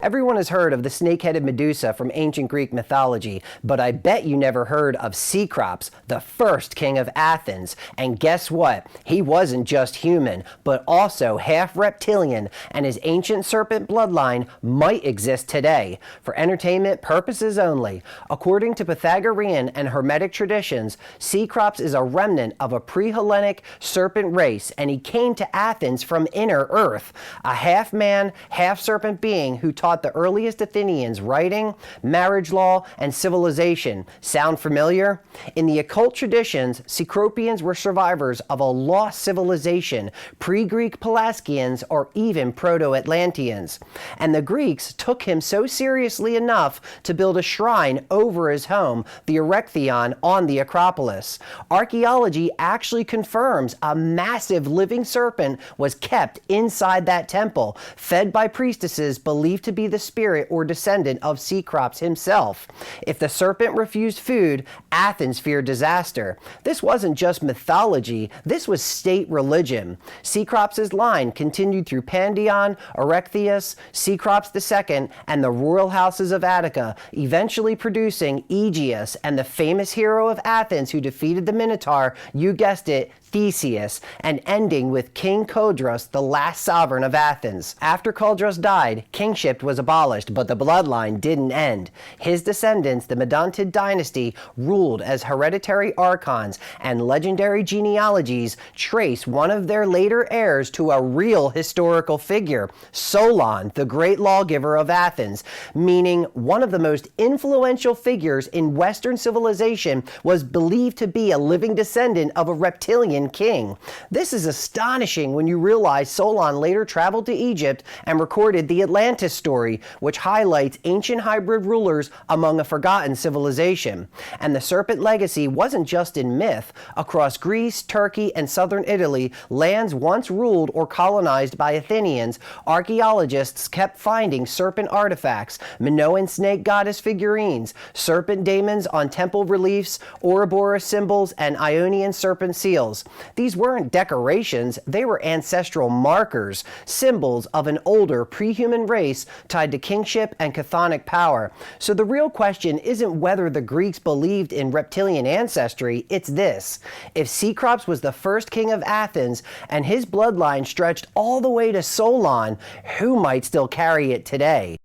Everyone has heard of the snake-headed Medusa from ancient Greek mythology, but I bet you never heard of Cecrops, the first king of Athens. And guess what? He wasn't just human, but also half reptilian, and his ancient serpent bloodline might exist today, for entertainment purposes only. According to Pythagorean and Hermetic traditions, Cecrops is a remnant of a pre-Hellenic serpent race, and he came to Athens from inner Earth, a half-man, half-serpent being who taught the earliest Athenians writing, marriage law, and civilization. Sound familiar? In the occult traditions, Cecropians were survivors of a lost civilization, pre-Greek Pelasgians, or even Proto-Atlanteans. And the Greeks took him so seriously enough to build a shrine over his home, the Erechtheion, on the Acropolis. Archaeology actually confirms a massive living serpent was kept inside that temple, fed by priestesses believed to be the spirit or descendant of Cecrops himself. If the serpent refused food, Athens feared disaster. This wasn't just mythology, this was state religion. Cecrops' line continued through Pandion, Erechtheus, Cecrops II, and the royal houses of Attica, eventually producing Aegeus and the famous hero of Athens who defeated the Minotaur, you guessed it, Theseus, and ending with King Codrus, the last sovereign of Athens. After Codrus died, kingship was abolished, but the bloodline didn't end. His descendants, the Medontid dynasty, ruled as hereditary archons, and legendary genealogies trace one of their later heirs to a real historical figure, Solon, the great lawgiver of Athens, meaning one of the most influential figures in Western civilization was believed to be a living descendant of a reptilian king. This is astonishing when you realize Solon later traveled to Egypt and recorded the Atlantis story, which highlights ancient hybrid rulers among a forgotten civilization. And the serpent legacy wasn't just in myth. Across Greece, Turkey, and southern Italy, lands once ruled or colonized by Athenians, archaeologists kept finding serpent artifacts, Minoan snake goddess figurines, serpent daemons on temple reliefs, Ouroboros symbols, and Ionian serpent seals. These weren't decorations, they were ancestral markers, symbols of an older pre-human race tied to kingship and chthonic power. So the real question isn't whether the Greeks believed in reptilian ancestry, it's this: if Cecrops was the first king of Athens and his bloodline stretched all the way to Solon, who might still carry it today?